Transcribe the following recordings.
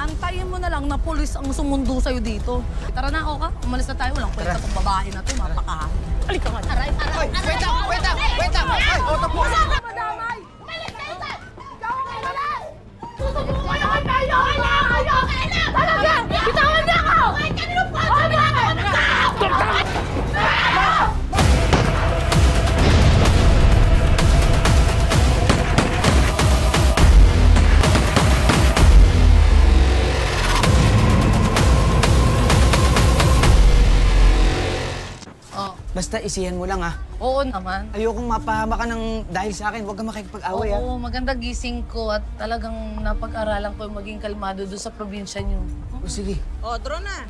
Antayin mo na lang na pulis ang sumundo sa'yo dito. Tara na, Oka. Umalis na tayo. Walang kwenta tong babae na to. Mapakahan. Halika nga. Aray, aray. Hoy, wait lang! Wait lang! Wait lang! Hoy, auto po! Madamay! Umalis kayo dyan! Ikaw ang umalis! Susubukan naman tayo! Okay na! Talaga! Bitawan niya ako! Kahit kanino pa! Sabi na kayo! Basta isihan mo lang, ha? Oo naman. Ayokong mapahama ka ng dahil sa akin. Huwag kang makikipag-away, ha? Oo, maganda gising ko at talagang napag-aralan ko yung maging kalmado doon sa probinsya niyo. O, sige. O, draw na.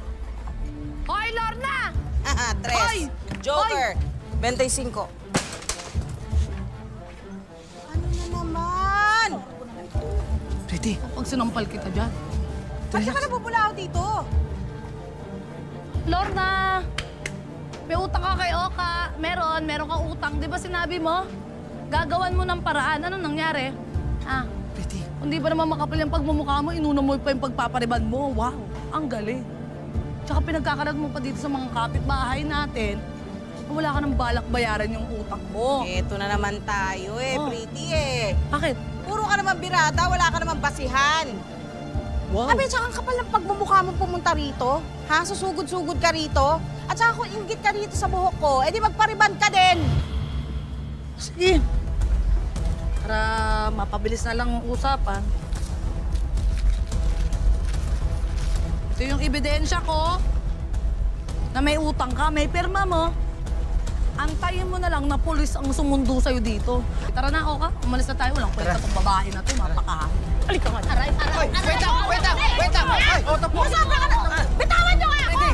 Hoy, Lorna! Tres. Hoy! Joker. 25. Ano na naman? Pretty. Pag sinampal kita dyan. Bakit ka nabubulao dito? Lorna! May utang ka kay Oka. Meron kang utang. Di ba sinabi mo? Gagawan mo ng paraan. Anong nangyari? Ah, Pretty. hindi ba naman makapal yung pagmumukha mo, inuna mo pa yung pagpapariban mo. Wow, ang galing. Tsaka pinagkakalat mo pa dito sa mga kapitbahay natin. Wala ka nang balak bayaran yung utang mo. Eto na naman tayo Pretty Bakit? Puro ka naman birada, wala ka naman basihan. Wow. Abi, tsaka ang kapal ng pagmumukha mo pumunta rito. Ha? Susugod-sugod ka rito. At saka kung inggit ka rito sa buhok ko, edi magpariban ka din. Sige. Para mapabilis na lang ang usapan. Ito yung ebidensya ko na may utang ka, may pirma mo. Antayin mo na lang na pulis ang sumundo sa'yo dito. Tara na, Oka. Umalis na tayo. Walang kwenta tong babae na to. Mapakahan. Halika nga. Aray, aray. Hoy, wait lang! Wait lang! Wait lang! Hoy, auto po! Masama ka na! Bitawan niyo nga ako!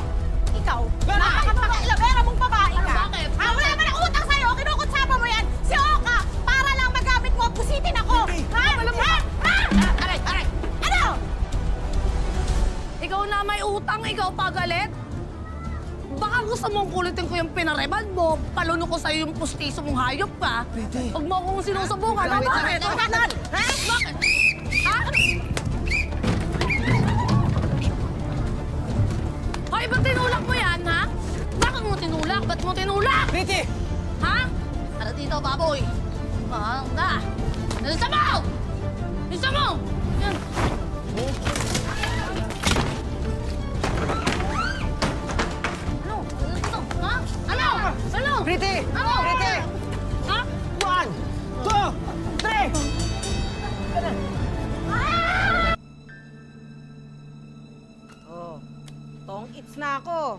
Ikaw, napakapag-ilabera mong babae ka. Bakit? Wala naman ang utang sa'yo. Kinukutsaba mo yan. Si Oka, para lang magamit mo, pusitin ako. Ha? Aray, aray. Ano? Ikaw na may utang, ikaw pagalit? Baka gusto mong kulitin ko yung pinareban mo, paluno ko sa'yo yung pustiso mong hayop ka. Pwede. Huwag mo akong sinusubukan. Ha? Bakit? Bakit? Ha? Bakit? Ha? Hoy, ba't tinulak mo yan, ha? Bakit mo tinulak? Ba't mo tinulak? Pretty! Ha? Tara dito, baboy. Mahanga. Nalisa mo! Nalisa mo! Yan. Ano? Ano? Ha? Ano? Ano? Pretty! Ano? Pretty! Ha? 1, 2, 3! Oh, tong its na ako.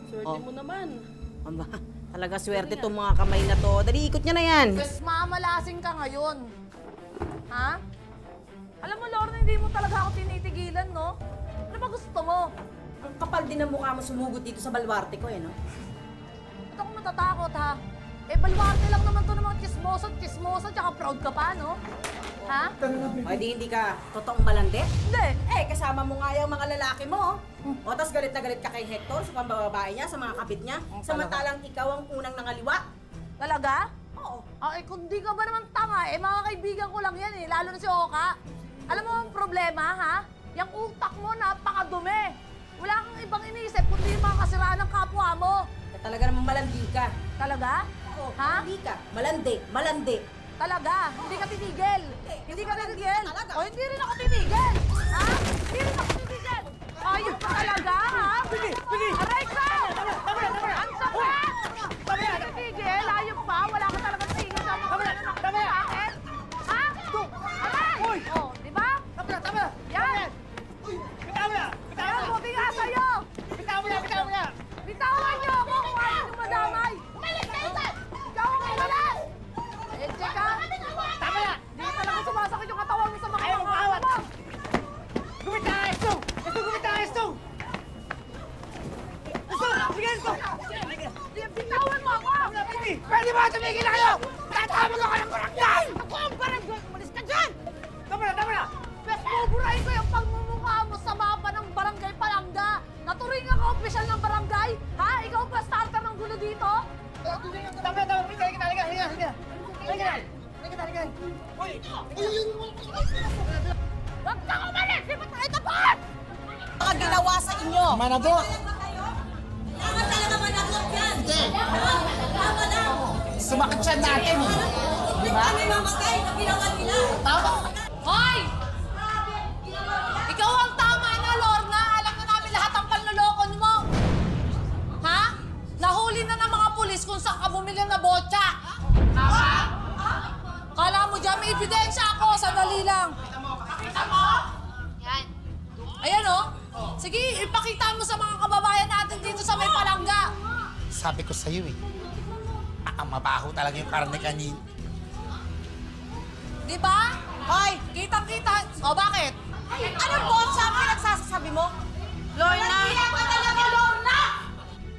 Swerte mo naman. Aba, talaga swerte tong mga kamay na to. Dali, ikot niya na yan. Mas mamalasing ka ngayon. Ha? Alam mo, Lorna, hindi mo talaga ako tinitigilan, no? Ano ba gusto mo? Ang kapal din ng mukha mo sumugod dito sa balwarte ko, no? Ba't ako matatakot, ha? Eh, balwarte lang naman to ng mga chismosa, tsaka proud ka pa, no? Ha? O, hindi ka totoong malandi? Hindi. Eh, kasama mo nga yung mga lalaki mo. O, tas galit na galit ka kay Hector sa pambababae niya, sa mga kapit niya. Samantalang ikaw ang unang nangaliwa. Talaga? Oo. Eh, kung di ka ba naman tanga, eh, mga kaibigan ko lang yan, eh. Lalo na si Oka. Alam mo ang problema, ha? Yung utak mo, napakadumi. Wala kang ibang iniisip, kundi yung mga kasiraan ng kapwa mo. Talaga namang malandi ka. Talaga? Oo, Ha? malandi ka. Malandi. Talaga? Hindi ka titigil? Hindi ka titigil? Talaga. O, hindi rin ako titigil. Ha? Hindi rin ako titigil. Ayun ka talaga, ha? Pili! Aray ka! Ang sama! Hindi ka titigil? Ayun pa? Wala ka talaga tingin sa mga ano ng bakit? Ha? Aray! O, di ba? Tama! Yan! Bitaw mo na! Ayan, buti nga sa'yo! Bitaw mo na! Bitawan niyo ako kung ayaw niyo madamay! Umalis kayo dyan! Ikaw ang umalis! Eh, check ha? Tama na! Hindi talaga sumasakit yung katawan mo sa mga Ayaw mga mag-awat. mo! Gumit na! Esto! Gumit na! Esto! Sige, Esto! Bitawan mo ako! Pwede ba tumigil na kayo? Tatawag ako ng barangay! Ako ang barangay! Umalis ka dyan! Tama na! Bes, buburahin ko yung pagmumukha mo sa mapa ng barangay Palangga! Naturing ako opisyal ng barangay! Ha? Ikaw ba starter ng gulo dito? Tama! Halika! Huwag kang umalis! Di ba tayo tapos? Manador! Kailangan talaga managot yan! Hindi! Tama na! Sumakit siya natin eh! Di ba? Kami mamatay na ginawa nila! Tama! Hoy! Ikaw ang tama na, Lorna. Alam na namin lahat ang panloloko mo. Ha? Nahuli na ng mga pulis kung saan ka bumili na botya. Kala mo dyan, may ebidensya ako. Sandali lang. Pakita mo! Yan. Ayan, oh. Sige, ipakita mo sa mga kababayan natin dito sa may palangga. Sabi ko sa'yo eh. Mabaho talaga yung karne kanina. Di ba? Hoy! Kitang-kita. O, bakit? Anong botsa ang pinagsasasabi mo? Lorna! ka talaga, Lorna!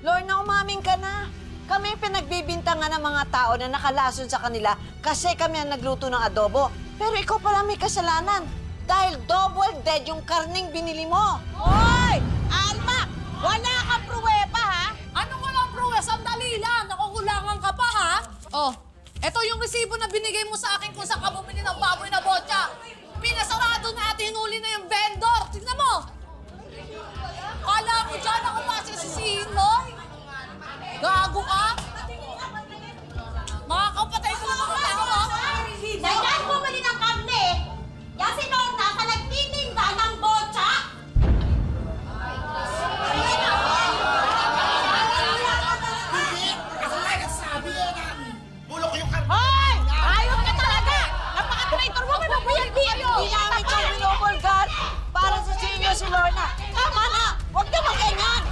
Lorna, umamin ka na. Kami pinagbibintangan ng mga tao na nakalason sa kanila kasi kami ang nagluto ng adobo. Pero ikaw pala may kasalanan dahil double dead yung karning binili mo. Hoy! Alma! Wala kang pruweba, ha? Anong walang pruwes? Sandali lang. Nakukulangan ka pa, ha? Oh, eto yung resibo na binigay mo sa akin kung saan ka bumili ng baboy na botya. Pinasarado na at hinuli na yung vendor. Tignan mo. Kala mo dyan ako masisisihin mo? Gago ka? Makakapatay ko ng mga tao, ha? Dahil bumili ng karne, yan si Lorna sa nagtitinda ng botsa. Bulok yung karne! Hoy! Ayos ka talaga! Napaka-traitor mo! Mapapayag-biyag! Hindi namin siya binubulgar para sa sinyo si Lorna. Tama na! Huwag na mag-engan!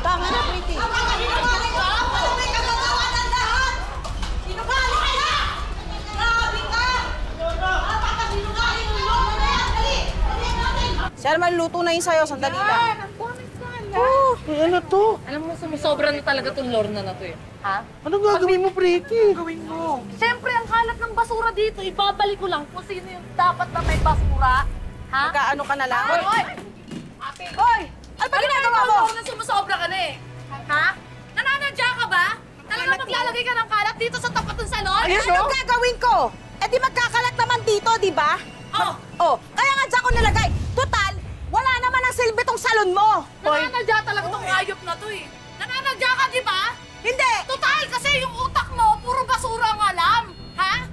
Tama na, Pretty. Napaka-sinungaling ka! Wala may kagagawa ng lahat! Sinungaling ka! Grabe ka! Napaka-sinungaling mo, Lorna na yan! Dali! Dali natin! Sir, maluluto na yun sa'yo. Sandali lang. Ano to? Alam mo, sumusobra na talaga itong Lorna na to, eh. Ha? Anong gagawin mo, Pretty? Gawin mo. Siyempre, ang kalat ng basura dito, ibabalik ko lang kung sino yung dapat na may basura. Ha? Magkaano ka na lang? Hoy! Hoy! Ano ba ginagawa mo? Ikaw na sumusobra ka na eh. Ha? Nananadya ka ba? Talaga maglalagay ka ng kalat dito sa tapat ng salon? Anong gagawin ko? Eh di magkakalat naman dito, di ba? Oh! Oh, kaya nga dyan ko nalagay. Total, wala naman ang silbi tong salon mo. Nananadya talaga tong hayop na to eh. Nananadya ka, di ba? Hindi! Total, kasi yung utak mo, puro basura ang alam. Ha?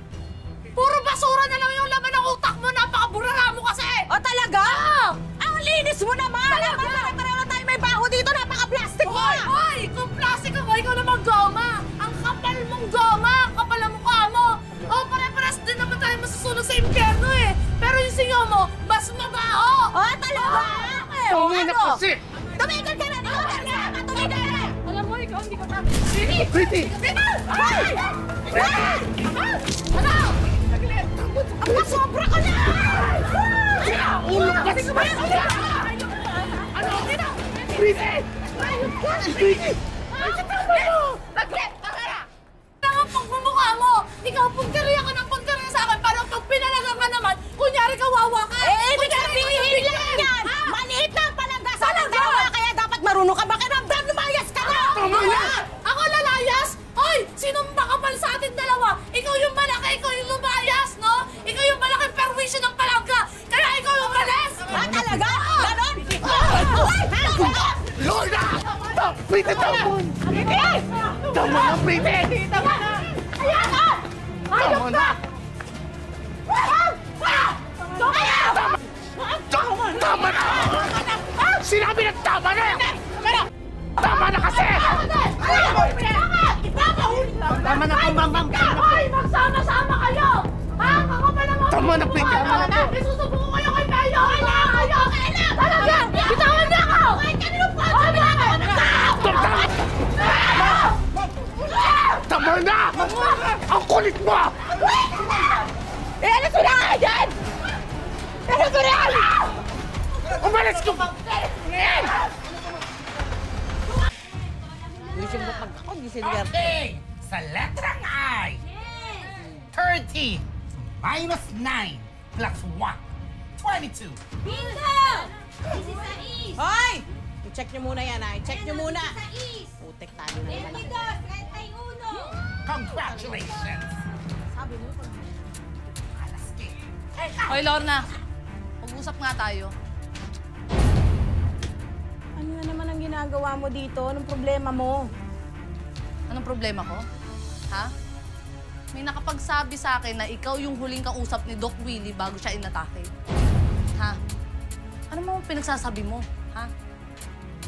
Puro basura na lang yung laman ng utak mo. Napakaburara mo kasi. O talaga? Ah! Ang linis mo naman! Talaga? Pareho na tayo may baho dito, napaka-plastic mo! Hoy! Hoy! Kung plastic ako, ikaw naman goma! Ang kapal mong goma! Ang kapal ang mukha mo! Oh, pare-pares din naman tayo masusunod sa impyerno eh! Pero yung singaw mo, mas mabaho! O talaga? Tumina kasi! Tumigil ka na! Tumigil ka na! Alam mo, ikaw hindi ko na... Pretty! Ay! Ano? Ang pasobra ka na! Ulo ka sa Ano? Pretty! Pretty! Saglit! Ang pagmumukha mo! Ikaw pagkariya ka ng pagkariya sa akin, parang pag pinalaga ka naman, kunyari kawawa ka! Eh, kunyari sabihin lang yan! Maliit lang palangga sa dalawa, kaya dapat marunong ka makiramdam, lumayas ka na! Tama na! Ako lalayas? Hoy! Sinong makapal sa atin dalawa? Ikaw yung malaki, ikaw yung lumayas, no? Ikaw yung malaking perwisyo ng palangga! Kaya ikaw yung malas! Ha, talaga? Ganon? Lorna! Pretty, tama! Tama na, Pretty! Tama na! Ayan na! Tama na! Tama na! Sinabi na tama na! Tama na kasi! Tama na, ma'am! Hoy! Magsama-sama kayo! Ha? Kakapal na mga... Tama na, Pretty! Tama na! Isusubo ko kayo kay Mayo! Wala kayo! Talaga! Bitawan niyo ako! Hoy! Tama na! Ang kulit mo! Eh, ano sila nga dyan? Ano sila? Umalis ko! Okay! Sa letrang I, 30 minus 9 plus 1. 22. Bingo! 16! Hoy! I-check nyo muna yan, ha? I-check nyo muna. 16! Putek, talo na naman ako. 22! 31! Congratulations. Sabi mo, Alas que. Hoy, Lorna. Mag-usap nga tayo. ano na naman ang ginagawa mo dito? Anong problema mo? Anong problema ko? Ha? May nakapagsabi sa akin na ikaw yung huling kausap ni Doc Willie bago siya inatake. Ha? Ano mo pinagsasabi mo? Ha?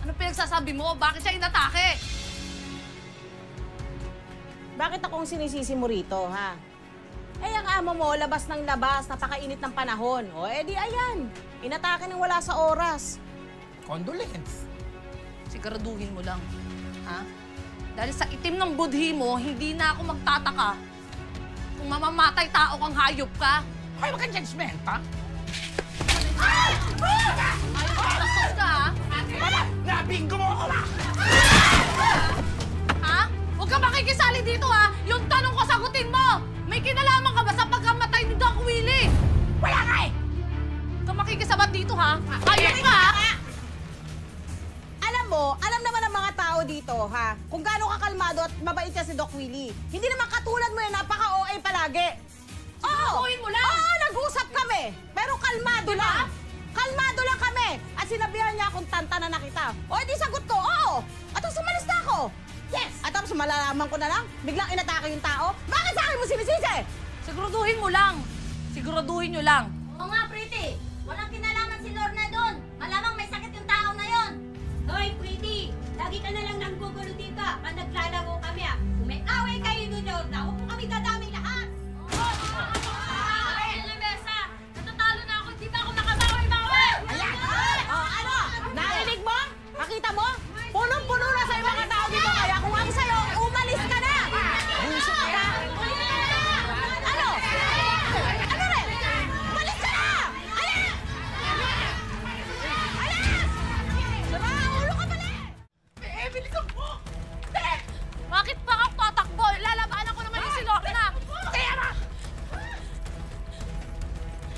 Ano pinagsasabi mo? Bakit siya inatake? Bakit akong sinisisi mo rito, ha? Eh, ang amo mo, labas ng labas, napakainit ng panahon. O, edi ayan. Inatake ng wala sa oras. Condolence. Siguraduhin mo lang. Ha? Dahil sa itim ng budhi mo, hindi na ako magtataka kung mamamatay tao kang hayop ka. Hoy, wag kang judgmental. Ayos ka, ha? Nabinggo mo ako, ma! Ha? Huwag ka makikisali dito, ha? Yung tanong ko, sagutin mo! May kinalaman ka ba sa pagkamatay ni Doc Willie? Wala nga eh! Huwag ka makikisabat dito, ha? Hayop ka, ha? Alam mo, alam naman ng mga tao dito, ha? Kung gaano kakalmado at mabait siya si Doc Willie. Hindi naman katulad mo yan, napaka-OA palagi. Siguraduhin mo lang. Oo, nag-usap kami. Pero kalmado lang. Kalmado lang kami. At sinabihan niya akong tanta na nakita. O, edi sagot ko, oo. At tapos umalis na ako. Yes. At tapos malalaman ko na lang, biglang inatake yung tao. Bakit sa akin mo sinisisi? Siguraduhin mo lang. Siguraduhin nyo lang. Oo nga, Pretty! Walang kinalaman si Lorna doon! Malamang may sakit yung tao na yon! Hoy, Pretty! Lagi ka na lang nanggugulo dito pag naglalaro kami Kung may away kayo ni Lorna, huwag mo kami dadamay lahat! Lamesa! Natatalo na ako, hindi ba ako makabawi-bawi? Ayan! O, ano? Narinig mo? Makita mo? Punong-puno na sa'yo mga tao dito. Kaya kung ang sa'yo, umalis ka na! Buso ka! Ano? Ano rin? Umalis ka na! Alis! Alis! Ulo ka pala! Emily, ka po! Bakit pa ka tatakbo? Lalabanan ko naman yung si Lorna. Kaya ma!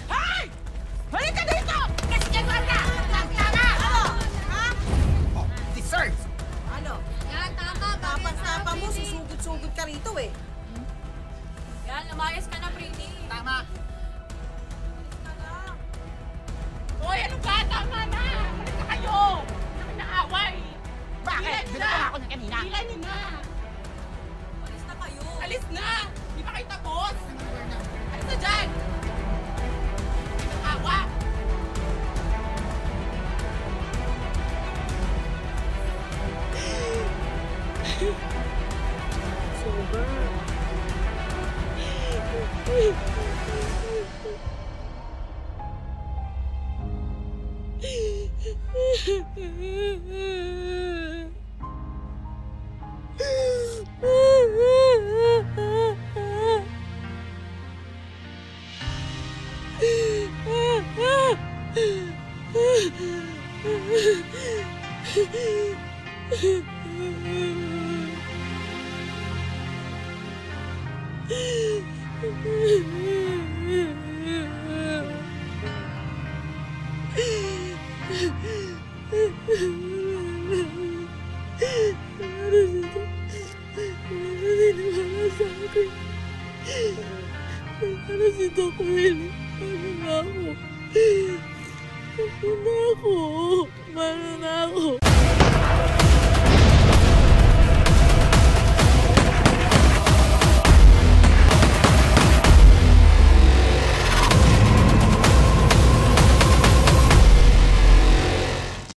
Hey! Halika dito! Kasi yan, Lorna! Tama! Ano? Ha? Oh, deserves! Ano? Yan, tama! Tapas-tapa mo, susugod-sugod ka rito eh. Yan, lumayas ka na, Pretty! Tama! Hoy, ano ba? Tama na! Balik na kayo! Kami na-away! Bakit? Binaba ako niya kanina. Ilan niyo na! Alis na kayo! Alis na! Di ba kayo tapos? Alis na dyan! Awa! Ano si Doc Willie? Ano na ako? Ano na ako?